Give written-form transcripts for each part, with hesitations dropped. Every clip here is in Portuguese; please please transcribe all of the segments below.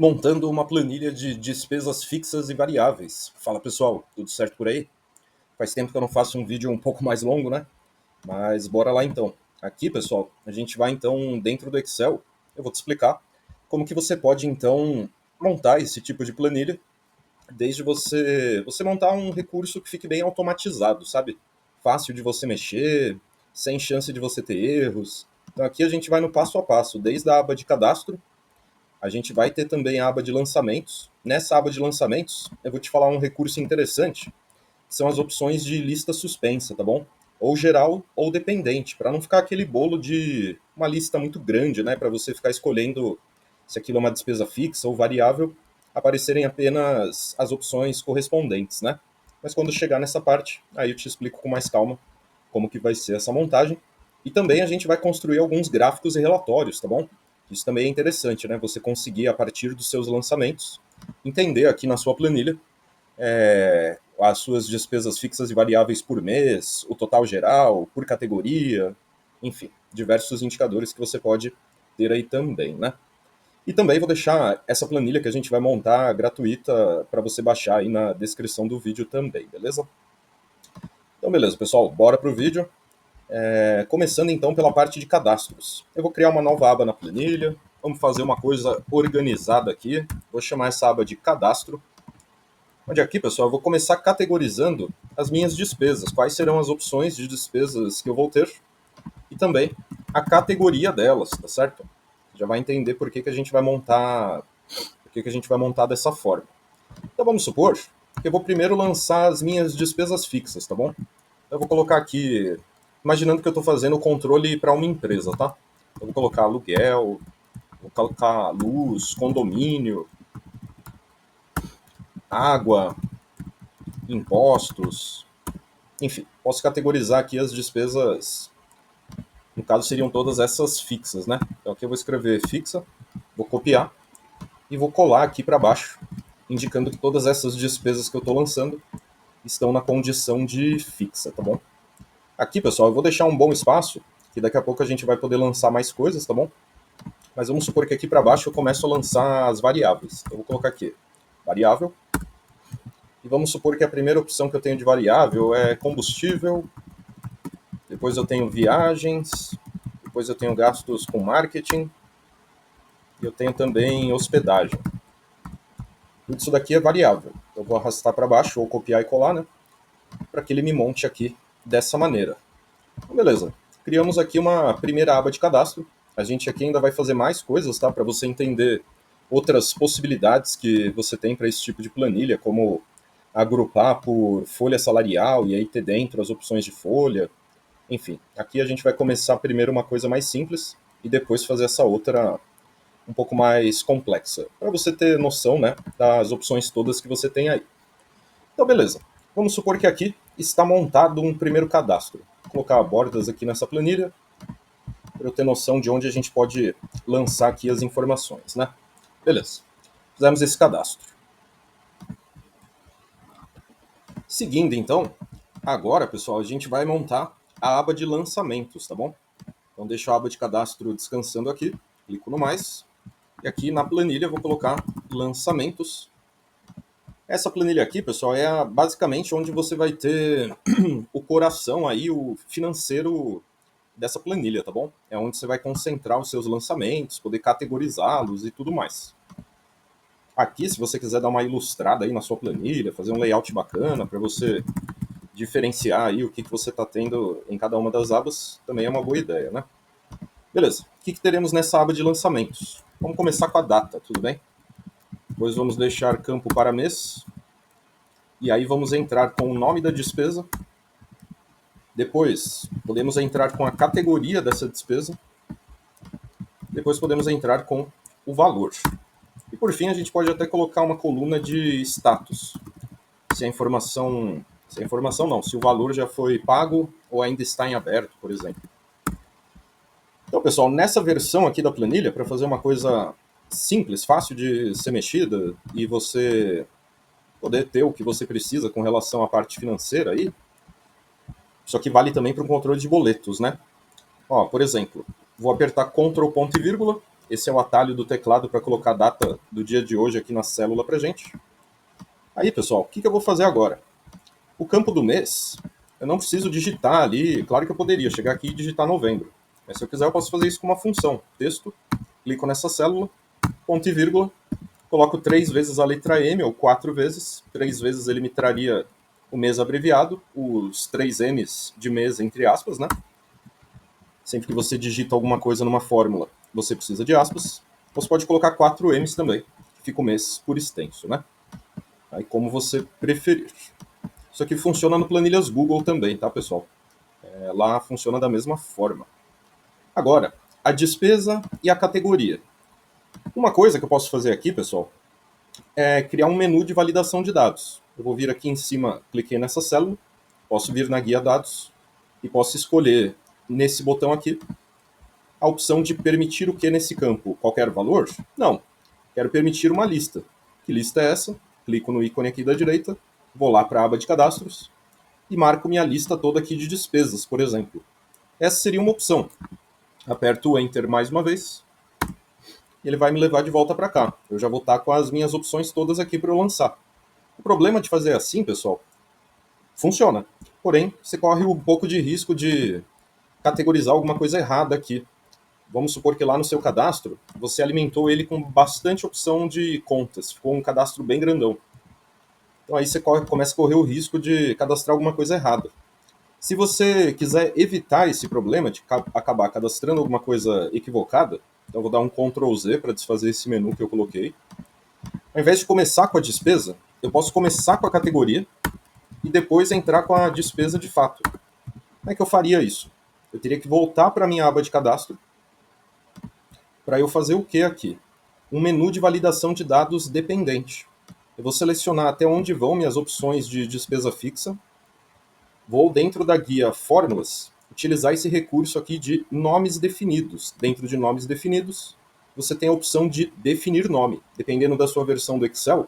Montando uma planilha de despesas fixas e variáveis. Fala pessoal, tudo certo por aí? Faz tempo que eu não faço um vídeo um pouco mais longo, né? Mas bora lá então. Aqui, pessoal, a gente vai então dentro do Excel. Eu vou te explicar como que você pode então montar esse tipo de planilha, desde você montar um recurso que fique bem automatizado, sabe? Fácil de você mexer, sem chance de você ter erros. Então aqui a gente vai no passo a passo, desde a aba de cadastro. A gente vai ter também a aba de lançamentos. Nessa aba de lançamentos, eu vou te falar um recurso interessante, que são as opções de lista suspensa, tá bom? Ou geral ou dependente, para não ficar aquele bolo de uma lista muito grande, né? Para você ficar escolhendo se aquilo é uma despesa fixa ou variável, aparecerem apenas as opções correspondentes, né? Mas quando chegar nessa parte, aí eu te explico com mais calma como que vai ser essa montagem. E também a gente vai construir alguns gráficos e relatórios, tá bom? Isso também é interessante, né? Você conseguir, a partir dos seus lançamentos, entender aqui na sua planilha as suas despesas fixas e variáveis por mês, o total geral, por categoria, enfim, diversos indicadores que você pode ter aí também, né? E também vou deixar essa planilha que a gente vai montar gratuita para você baixar aí na descrição do vídeo também, beleza? Então, beleza, pessoal, bora pro vídeo. Começando então pela parte de cadastros. Eu vou criar uma nova aba na planilha, vamos fazer uma coisa organizada aqui. Vou chamar essa aba de cadastro. Onde aqui, pessoal, eu vou começar categorizando as minhas despesas, quais serão as opções de despesas que eu vou ter e também a categoria delas, tá certo? Já vai entender por que a gente vai montar, por que a gente vai montar dessa forma. Então vamos supor que eu vou primeiro lançar as minhas despesas fixas, tá bom? Eu vou colocar aqui, imaginando que eu estou fazendo o controle para uma empresa, tá? Eu vou colocar aluguel, vou colocar luz, condomínio, água, impostos, enfim, posso categorizar aqui as despesas, no caso seriam todas essas fixas, né? Então aqui eu vou escrever fixa, vou copiar e vou colar aqui para baixo, indicando que todas essas despesas que eu estou lançando estão na condição de fixa, tá bom? Aqui, pessoal, eu vou deixar um bom espaço, que daqui a pouco a gente vai poder lançar mais coisas, tá bom? Mas vamos supor que aqui para baixo eu começo a lançar as variáveis. Eu vou colocar aqui, variável. E vamos supor que a primeira opção que eu tenho de variável é combustível. Depois eu tenho viagens. Depois eu tenho gastos com marketing. E eu tenho também hospedagem. Tudo isso daqui é variável. Eu vou arrastar para baixo ou copiar e colar, né? Para que ele me monte aqui dessa maneira. Então, beleza. Criamos aqui uma primeira aba de cadastro. A gente aqui ainda vai fazer mais coisas, tá? Para você entender outras possibilidades que você tem para esse tipo de planilha, como agrupar por folha salarial e aí ter dentro as opções de folha. Enfim, aqui a gente vai começar primeiro uma coisa mais simples e depois fazer essa outra um pouco mais complexa, para você ter noção, né, das opções todas que você tem aí. Então, beleza. Vamos supor que aqui está montado um primeiro cadastro. Vou colocar bordas aqui nessa planilha, para eu ter noção de onde a gente pode lançar aqui as informações, né? Beleza. Fizemos esse cadastro. Seguindo, então, agora, pessoal, a gente vai montar a aba de lançamentos, tá bom? Então, deixo a aba de cadastro descansando aqui, clico no mais, e aqui na planilha eu vou colocar lançamentos. Essa planilha aqui, pessoal, é basicamente onde você vai ter o coração aí, o financeiro dessa planilha, tá bom? É onde você vai concentrar os seus lançamentos, poder categorizá-los e tudo mais. Aqui, se você quiser dar uma ilustrada aí na sua planilha, fazer um layout bacana para você diferenciar aí o que você está tendo em cada uma das abas, também é uma boa ideia, né? Beleza. O que teremos nessa aba de lançamentos? Vamos começar com a data, tudo bem? Depois vamos deixar campo para mês. E aí vamos entrar com o nome da despesa. Depois podemos entrar com a categoria dessa despesa. Depois podemos entrar com o valor. E por fim a gente pode até colocar uma coluna de status. Se a informação não, se o valor já foi pago ou ainda está em aberto, por exemplo. Então, pessoal, nessa versão aqui da planilha, para fazer uma coisa simples, fácil de ser mexida e você poder ter o que você precisa com relação à parte financeira aí, isso aqui vale também para o controle de boletos, né? Ó, por exemplo, vou apertar Ctrl ponto e vírgula, esse é o atalho do teclado para colocar a data do dia de hoje aqui na célula pra gente. Aí, pessoal, o que eu vou fazer agora? O campo do mês, eu não preciso digitar ali, claro que eu poderia chegar aqui e digitar novembro, mas se eu quiser eu posso fazer isso com uma função, texto, clico nessa célula, ponto e vírgula, coloco 3 vezes a letra M, ou 4 vezes, 3 vezes ele me traria o mês abreviado, os 3 M's de mês, entre aspas, né? Sempre que você digita alguma coisa numa fórmula, você precisa de aspas. Você pode colocar 4 M's também, que fica o mês por extenso, né? Aí como você preferir. Isso aqui funciona no Planilhas Google também, tá, pessoal? Lá funciona da mesma forma. Agora, a despesa e a categoria. Uma coisa que eu posso fazer aqui, pessoal, é criar um menu de validação de dados. Eu vou vir aqui em cima, cliquei nessa célula, posso vir na guia dados e posso escolher nesse botão aqui a opção de permitir o que nesse campo? Qualquer valor? Não. Quero permitir uma lista. Que lista é essa? Clico no ícone aqui da direita, vou lá para a aba de cadastros e marco minha lista toda aqui de despesas, por exemplo. Essa seria uma opção. Aperto o Enter mais uma vez e ele vai me levar de volta para cá. Eu já vou estar com as minhas opções todas aqui para eu lançar. O problema de fazer assim, pessoal, funciona. Porém, você corre um pouco de risco de categorizar alguma coisa errada aqui. Vamos supor que lá no seu cadastro, você alimentou ele com bastante opção de contas. Ficou um cadastro bem grandão. Então aí você começa a correr o risco de cadastrar alguma coisa errada. Se você quiser evitar esse problema de acabar cadastrando alguma coisa equivocada, então eu vou dar um Ctrl Z para desfazer esse menu que eu coloquei. Ao invés de começar com a despesa, eu posso começar com a categoria e depois entrar com a despesa de fato. Como é que eu faria isso? Eu teria que voltar para a minha aba de cadastro para eu fazer o que aqui? Um menu de validação de dados dependente. Eu vou selecionar até onde vão minhas opções de despesa fixa. Vou, dentro da guia Fórmulas, utilizar esse recurso aqui de nomes definidos. Dentro de nomes definidos, você tem a opção de definir nome. Dependendo da sua versão do Excel,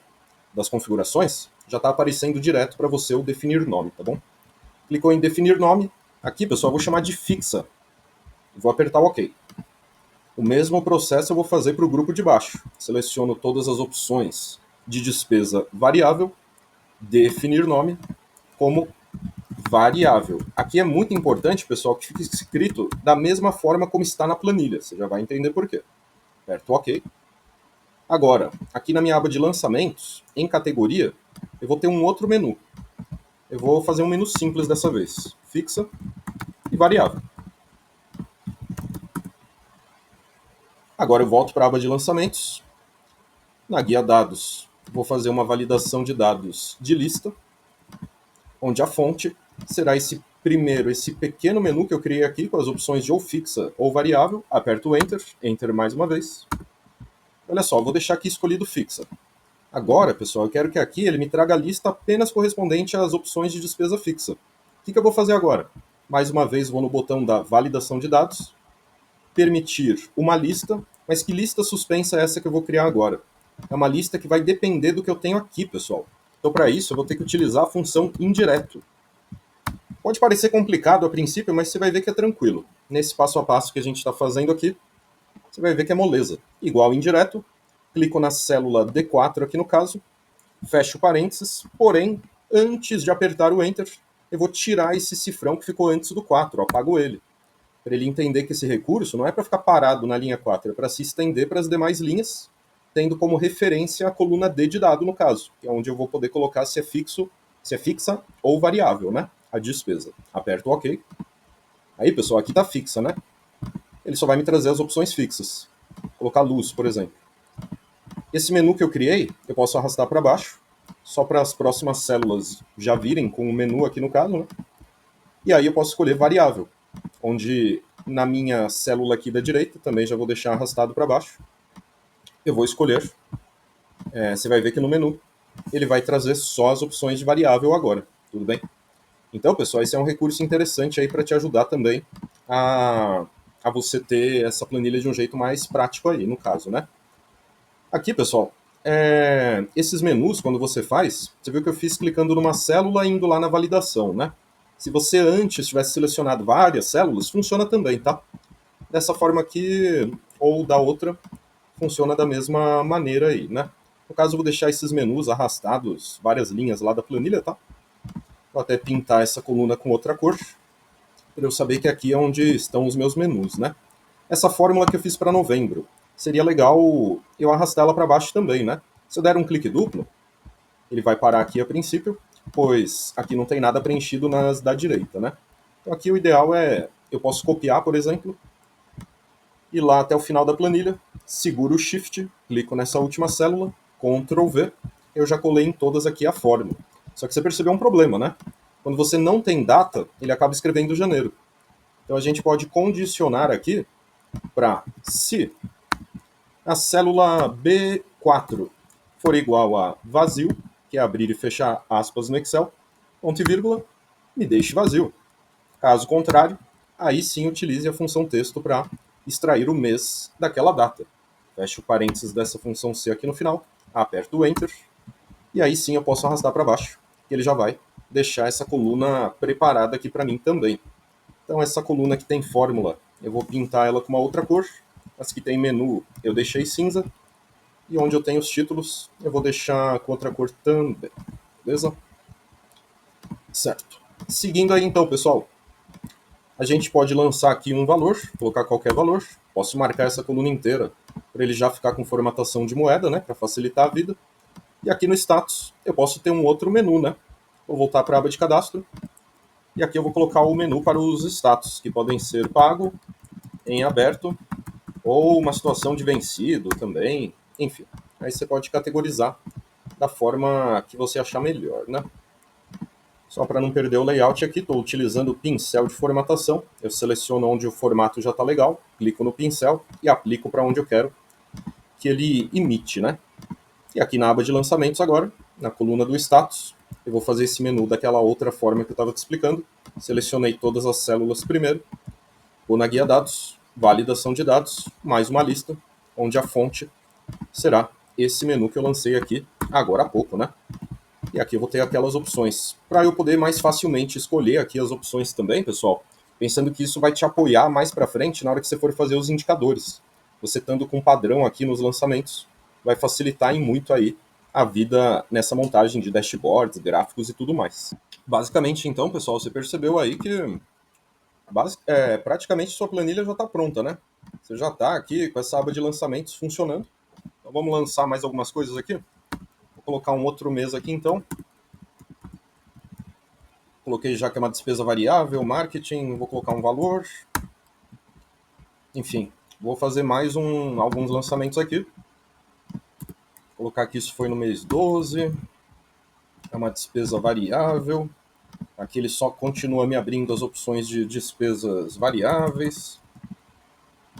das configurações, já está aparecendo direto para você o definir nome, tá bom? Clicou em definir nome. Aqui, pessoal, eu vou chamar de fixa. Vou apertar o OK. O mesmo processo eu vou fazer para o grupo de baixo. Seleciono todas as opções de despesa variável, definir nome como variável. Aqui é muito importante, pessoal, que fique escrito da mesma forma como está na planilha. Você já vai entender por quê. Aperto OK. Agora, aqui na minha aba de lançamentos, em categoria, eu vou ter um outro menu. Eu vou fazer um menu simples dessa vez. Fixa e variável. Agora eu volto para a aba de lançamentos. Na guia dados, vou fazer uma validação de dados de lista, onde a fonte será esse pequeno menu que eu criei aqui, com as opções de ou fixa ou variável. Aperto o Enter, Enter mais uma vez. Olha só, vou deixar aqui escolhido fixa. Agora, pessoal, eu quero que aqui ele me traga a lista apenas correspondente às opções de despesa fixa. O que eu vou fazer agora? Mais uma vez, vou no botão da validação de dados, permitir uma lista, mas que lista suspensa é essa que eu vou criar agora? É uma lista que vai depender do que eu tenho aqui, pessoal. Então, para isso, eu vou ter que utilizar a função indireto. Pode parecer complicado a princípio, mas você vai ver que é tranquilo. Nesse passo a passo que a gente está fazendo aqui, você vai ver que é moleza. Igual indireto, clico na célula D4 aqui no caso, fecho parênteses, porém, antes de apertar o Enter, eu vou tirar esse cifrão que ficou antes do 4, eu apago ele. Para ele entender que esse recurso não é para ficar parado na linha 4, é para se estender para as demais linhas, tendo como referência a coluna D de dado, no caso, que é onde eu vou poder colocar se é fixa ou variável, né? A despesa. Aperto o OK. Aí, pessoal, aqui está fixa, né? Ele só vai me trazer as opções fixas. Vou colocar luz, por exemplo. Esse menu que eu criei, eu posso arrastar para baixo, só para as próximas células já virem com o menu aqui no caso, né? E aí eu posso escolher variável, onde na minha célula aqui da direita, também já vou deixar arrastado para baixo, eu vou escolher, você vai ver que no menu ele vai trazer só as opções de variável agora, tudo bem? Então, pessoal, esse é um recurso interessante aí para te ajudar também a você ter essa planilha de um jeito mais prático aí, no caso, né? Aqui, pessoal, esses menus, quando você faz, você viu que eu fiz clicando numa célula e indo lá na validação, né? Se você antes tivesse selecionado várias células, funciona também, tá? Dessa forma aqui, ou da outra, funciona da mesma maneira aí, né? No caso, eu vou deixar esses menus arrastados, várias linhas lá da planilha, tá? Vou até pintar essa coluna com outra cor, para eu saber que aqui é onde estão os meus menus, né? Essa fórmula que eu fiz para novembro, seria legal eu arrastar ela para baixo também, né? Se eu der um clique duplo, ele vai parar aqui a princípio, pois aqui não tem nada preenchido nas da direita, né? Então aqui o ideal é, eu posso copiar, por exemplo, ir lá até o final da planilha, seguro o Shift, clico nessa última célula, Ctrl V, eu já colei em todas aqui a fórmula. Só que você percebeu um problema, né? Quando você não tem data, ele acaba escrevendo janeiro. Então a gente pode condicionar aqui para se a célula B4 for igual a vazio, que é abrir e fechar aspas no Excel, ponto e vírgula, me deixe vazio. Caso contrário, aí sim utilize a função texto para extrair o mês daquela data. Fecho o parênteses dessa função C aqui no final, aperto o Enter, e aí sim eu posso arrastar para baixo, que ele já vai deixar essa coluna preparada aqui para mim também. Então essa coluna que tem fórmula, eu vou pintar ela com uma outra cor, as que tem menu eu deixei cinza, e onde eu tenho os títulos eu vou deixar com outra cor também, beleza? Certo. Seguindo aí então, pessoal, a gente pode lançar aqui um valor, colocar qualquer valor. Posso marcar essa coluna inteira para ele já ficar com formatação de moeda, né, para facilitar a vida. E aqui no status eu posso ter um outro menu, né? Vou voltar para a aba de cadastro e aqui eu vou colocar o menu para os status, que podem ser pago, em aberto ou uma situação de vencido também, enfim. Aí você pode categorizar da forma que você achar melhor, né? Só para não perder o layout aqui, estou utilizando o pincel de formatação. Eu seleciono onde o formato já está legal, clico no pincel e aplico para onde eu quero que ele imite, né? E aqui na aba de lançamentos agora, na coluna do status, eu vou fazer esse menu daquela outra forma que eu estava te explicando. Selecionei todas as células primeiro, vou na guia dados, validação de dados, mais uma lista, onde a fonte será esse menu que eu lancei aqui agora há pouco, né? E aqui eu vou ter aquelas opções. Para eu poder mais facilmente escolher aqui as opções também, pessoal, pensando que isso vai te apoiar mais para frente na hora que você for fazer os indicadores. Você estando com padrão aqui nos lançamentos, vai facilitar em muito aí a vida nessa montagem de dashboards, gráficos e tudo mais. Basicamente, então, pessoal, você percebeu aí que praticamente sua planilha já está pronta, né? Você já está aqui com essa aba de lançamentos funcionando. Então vamos lançar mais algumas coisas aqui. Vou colocar um outro mês aqui, então. Coloquei já que é uma despesa variável, marketing, vou colocar um valor. Enfim, vou fazer mais alguns lançamentos aqui. Vou colocar que isso foi no mês 12. É uma despesa variável. Aqui ele só continua me abrindo as opções de despesas variáveis.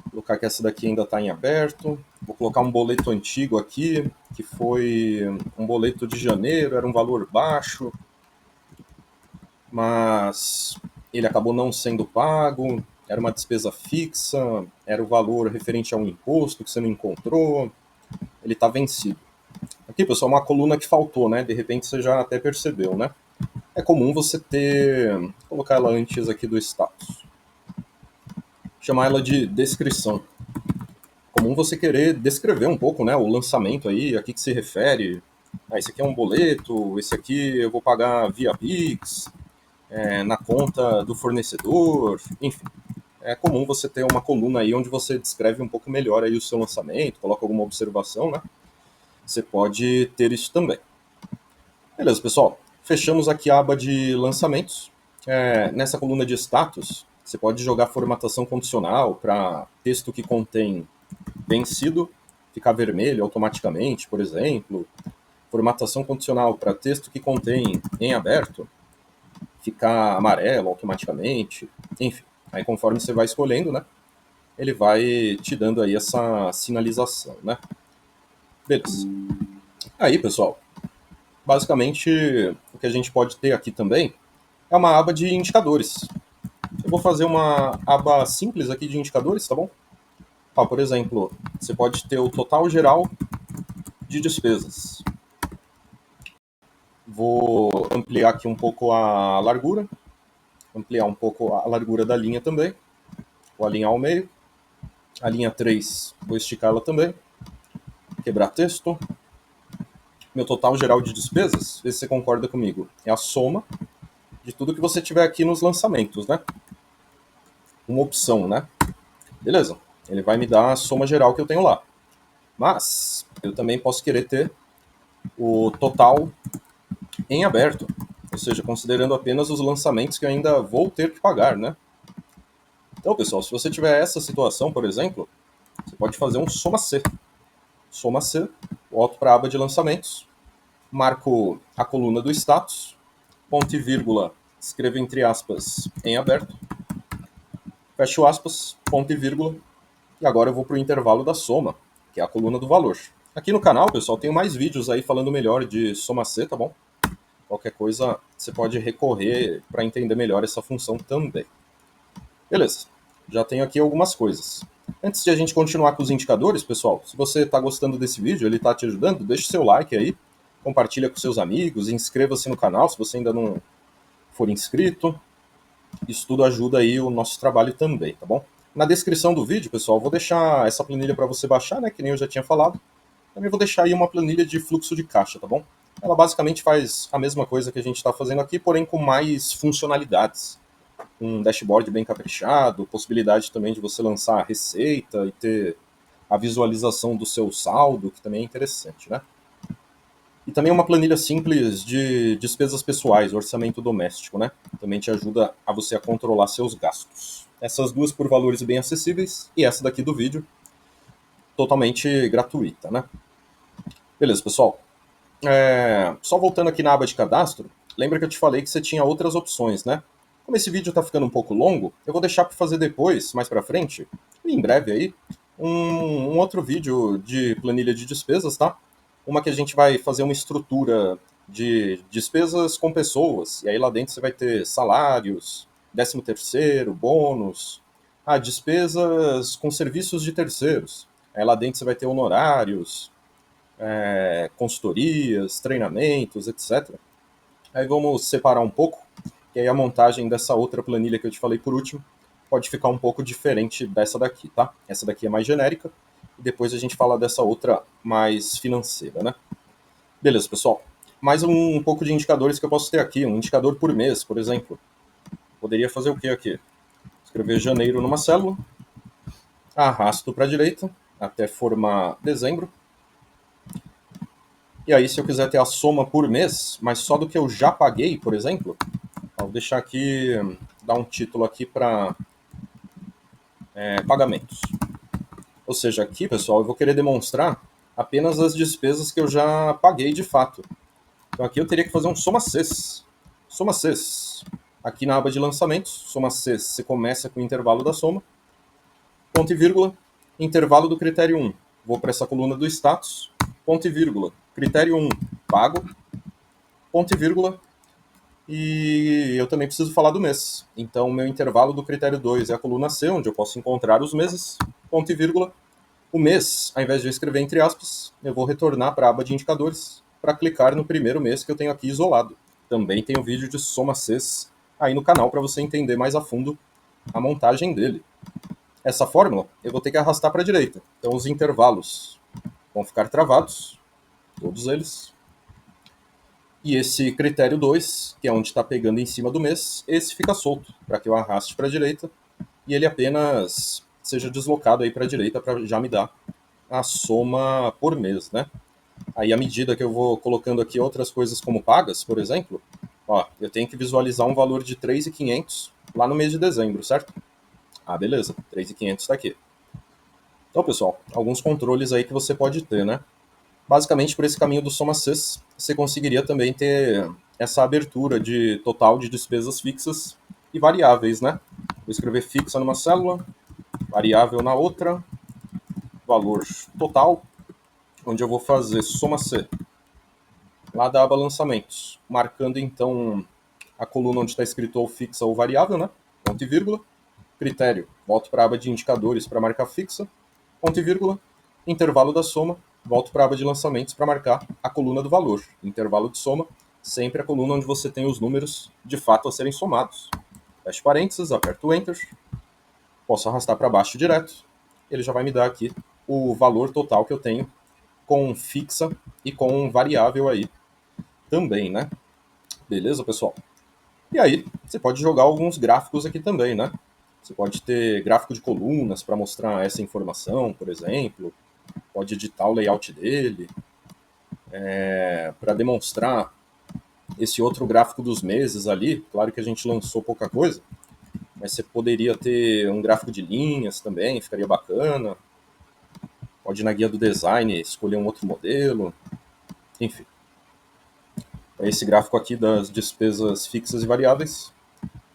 Vou colocar que essa daqui ainda está em aberto. Vou colocar um boleto antigo aqui, que foi um boleto de janeiro, era um valor baixo, mas ele acabou não sendo pago, era uma despesa fixa, era o valor referente a um imposto que você não encontrou, ele está vencido. Aqui, pessoal, uma coluna que faltou, né? De repente você já até percebeu, né? É comum você vou colocar ela antes aqui do status, chamar ela de descrição. Comum você querer descrever um pouco, né, o lançamento aí, a que se refere. Ah, esse aqui é um boleto, esse aqui eu vou pagar via Pix, na conta do fornecedor, enfim. É comum você ter uma coluna aí onde você descreve um pouco melhor aí o seu lançamento, coloca alguma observação, né? Você pode ter isso também. Beleza, pessoal. Fechamos aqui a aba de lançamentos. Nessa coluna de status, você pode jogar formatação condicional para texto que contém vencido ficar vermelho automaticamente, por exemplo. Formatação condicional para texto que contém em aberto ficar amarelo automaticamente. Enfim, aí conforme você vai escolhendo, né, ele vai te dando aí essa sinalização, né? Beleza. Aí, pessoal, basicamente o que a gente pode ter aqui também é uma aba de indicadores. Eu vou fazer uma aba simples aqui de indicadores, tá bom? Por exemplo, você pode ter o total geral de despesas. Vou ampliar aqui um pouco a largura, ampliar um pouco a largura da linha também, vou alinhar ao meio. A linha 3, vou esticar ela também. Quebrar texto. Meu total geral de despesas, vê se você concorda comigo, é a soma de tudo que você tiver aqui nos lançamentos, né? Uma opção, né? Beleza. Ele vai me dar a soma geral que eu tenho lá. Mas eu também posso querer ter o total em aberto, ou seja, considerando apenas os lançamentos que eu ainda vou ter que pagar, né? Então, pessoal, se você tiver essa situação, por exemplo, você pode fazer um soma C. Soma C, volto para a aba de lançamentos, marco a coluna do status, ponto e vírgula, escrevo entre aspas em aberto, fecho aspas, ponto e vírgula, e agora eu vou para o intervalo da soma, que é a coluna do valor. Aqui no canal, pessoal, tem mais vídeos aí falando melhor de soma C, tá bom? Qualquer coisa você pode recorrer para entender melhor essa função também. Beleza, já tenho aqui algumas coisas. Antes de a gente continuar com os indicadores, pessoal, se você está gostando desse vídeo, ele está te ajudando, deixe seu like aí, compartilha com seus amigos, inscreva-se no canal se você ainda não for inscrito. Isso tudo ajuda aí o nosso trabalho também, tá bom? Na descrição do vídeo, pessoal, vou deixar essa planilha para você baixar, né, que nem eu já tinha falado. Também vou deixar aí uma planilha de fluxo de caixa, tá bom? Ela basicamente faz a mesma coisa que a gente está fazendo aqui, porém com mais funcionalidades. Um dashboard bem caprichado, possibilidade também de você lançar a receita e ter a visualização do seu saldo, que também é interessante, né? E também uma planilha simples de despesas pessoais, orçamento doméstico, né? Também te ajuda a você a controlar seus gastos. Essas duas por valores bem acessíveis e essa daqui do vídeo totalmente gratuita, né? Beleza, pessoal. Só voltando aqui na aba de cadastro, lembra que eu te falei que você tinha outras opções, né? Como esse vídeo está ficando um pouco longo, eu vou deixar para fazer depois, mais para frente, em breve aí, um outro vídeo de planilha de despesas, tá? Uma que a gente vai fazer uma estrutura de despesas com pessoas, e aí lá dentro você vai ter salários, 13º, bônus, despesas com serviços de terceiros. Aí lá dentro você vai ter honorários, consultorias, treinamentos, etc. Aí vamos separar um pouco, que aí a montagem dessa outra planilha que eu te falei por último pode ficar um pouco diferente dessa daqui, tá? Essa daqui é mais genérica, e depois a gente fala dessa outra mais financeira, né? Beleza, pessoal. Mais um pouco de indicadores que eu posso ter aqui, um indicador por mês, por exemplo. Poderia fazer o que aqui? Escrever janeiro numa célula, arrasto para a direita até formar dezembro. E aí, se eu quiser ter a soma por mês, mas só do que eu já paguei, por exemplo, vou deixar aqui, dar um título aqui para pagamentos. Ou seja, aqui, pessoal, eu vou querer demonstrar apenas as despesas que eu já paguei de fato. Então aqui eu teria que fazer um soma Cs. Soma Cs. Aqui na aba de lançamentos, soma Cs, você começa com o intervalo da soma, ponto e vírgula, intervalo do critério 1. Vou para essa coluna do status, ponto e vírgula, critério 1, pago, ponto e vírgula, e eu também preciso falar do mês. Então, o meu intervalo do critério 2 é a coluna C, onde eu posso encontrar os meses, ponto e vírgula. O mês, ao invés de eu escrever entre aspas, eu vou retornar para a aba de indicadores para clicar no primeiro mês que eu tenho aqui isolado. Também tem um vídeo de soma Cs aí no canal para você entender mais a fundo a montagem dele. Essa fórmula eu vou ter que arrastar para a direita. Então, os intervalos vão ficar travados, todos eles. E esse critério 2, que é onde está pegando em cima do mês, esse fica solto, para que eu arraste para a direita e ele apenas seja deslocado aí para a direita para já me dar a soma por mês, né? Aí, à medida que eu vou colocando aqui outras coisas como pagas, por exemplo, ó, eu tenho que visualizar um valor de 3.500 lá no mês de dezembro, certo? Beleza, 3.500 está aqui. Então, pessoal, alguns controles aí que você pode ter, né? Basicamente, por esse caminho do soma Cs, você conseguiria também ter essa abertura de total de despesas fixas e variáveis, né? Vou escrever fixa numa célula, variável na outra, valor total, onde eu vou fazer soma C lá da aba lançamentos, marcando então a coluna onde está escrito ou fixa ou variável, né? Ponto e vírgula. Critério, volto para a aba de indicadores para marcar fixa, ponto e vírgula. Intervalo da soma, volto para a aba de lançamentos para marcar a coluna do valor. Intervalo de soma, sempre a coluna onde você tem os números de fato a serem somados. Fecho parênteses, aperto Enter, posso arrastar para baixo direto, ele já vai me dar aqui o valor total que eu tenho com fixa e com variável aí também, né? Beleza, pessoal? E aí, você pode jogar alguns gráficos aqui também, né? Você pode ter gráfico de colunas para mostrar essa informação, por exemplo. Pode editar o layout dele para demonstrar esse outro gráfico dos meses ali. Claro que a gente lançou pouca coisa, mas você poderia ter um gráfico de linhas também, ficaria bacana. Pode ir na guia do design escolher um outro modelo. Enfim. Esse gráfico aqui das despesas fixas e variáveis.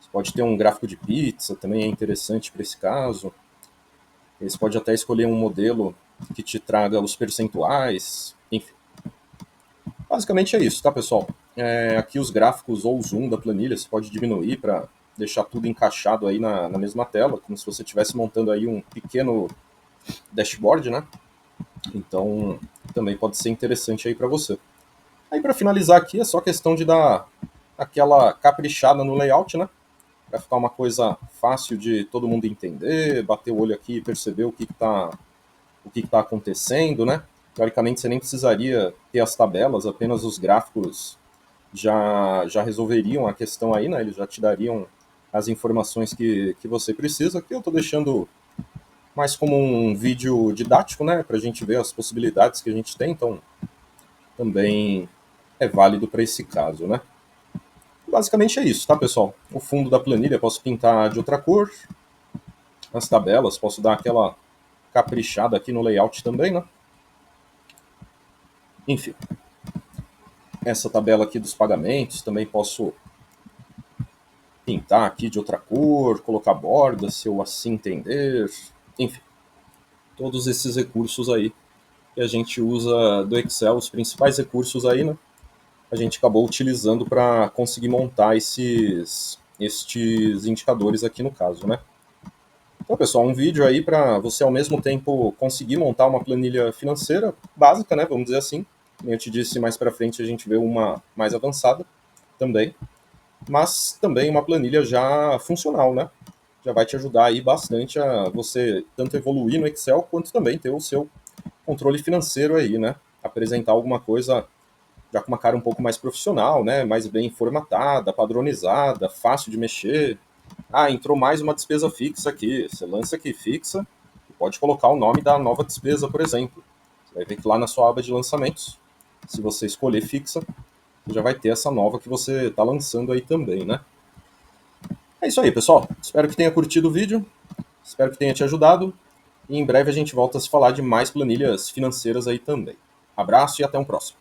Você pode ter um gráfico de pizza, também é interessante para esse caso. Você pode até escolher um modelo que te traga os percentuais. Enfim. Basicamente é isso, tá, pessoal? Aqui os gráficos ou o zoom da planilha você pode diminuir para deixar tudo encaixado aí na mesma tela, como se você estivesse montando aí um pequeno dashboard, né? Então, também pode ser interessante aí para você. Aí, para finalizar aqui, é só questão de dar aquela caprichada no layout, né? Para ficar uma coisa fácil de todo mundo entender, bater o olho aqui e perceber o que está acontecendo, né? Teoricamente, você nem precisaria ter as tabelas, apenas os gráficos já resolveriam a questão aí, né? Eles já te dariam as informações que você precisa. Aqui eu estou deixando mais como um vídeo didático, né? Para a gente ver as possibilidades que a gente tem, então também é válido para esse caso, né? Basicamente é isso, tá, pessoal? O fundo da planilha eu posso pintar de outra cor, as tabelas, posso dar aquela caprichada aqui no layout também, né? Enfim, essa tabela aqui dos pagamentos também posso pintar aqui de outra cor, colocar borda, se eu assim entender. Enfim, todos esses recursos aí que a gente usa do Excel, os principais recursos aí, né? A gente acabou utilizando para conseguir montar estes indicadores aqui no caso, né? Então, pessoal, um vídeo aí para você ao mesmo tempo conseguir montar uma planilha financeira básica, né? Vamos dizer assim. Como eu te disse, mais para frente a gente vê uma mais avançada também, mas também uma planilha já funcional, né? Já vai te ajudar aí bastante a você tanto evoluir no Excel quanto também ter o seu controle financeiro aí, né? Apresentar alguma coisa já com uma cara um pouco mais profissional, né? Mais bem formatada, padronizada, fácil de mexer. Ah, entrou mais uma despesa fixa aqui. Você lança aqui fixa e pode colocar o nome da nova despesa, por exemplo. Você vai ver que lá na sua aba de lançamentos, se você escolher fixa, você já vai ter essa nova que você está lançando aí também, né? É isso aí, pessoal. Espero que tenha curtido o vídeo. Espero que tenha te ajudado. E em breve a gente volta a se falar de mais planilhas financeiras aí também. Abraço e até um próximo.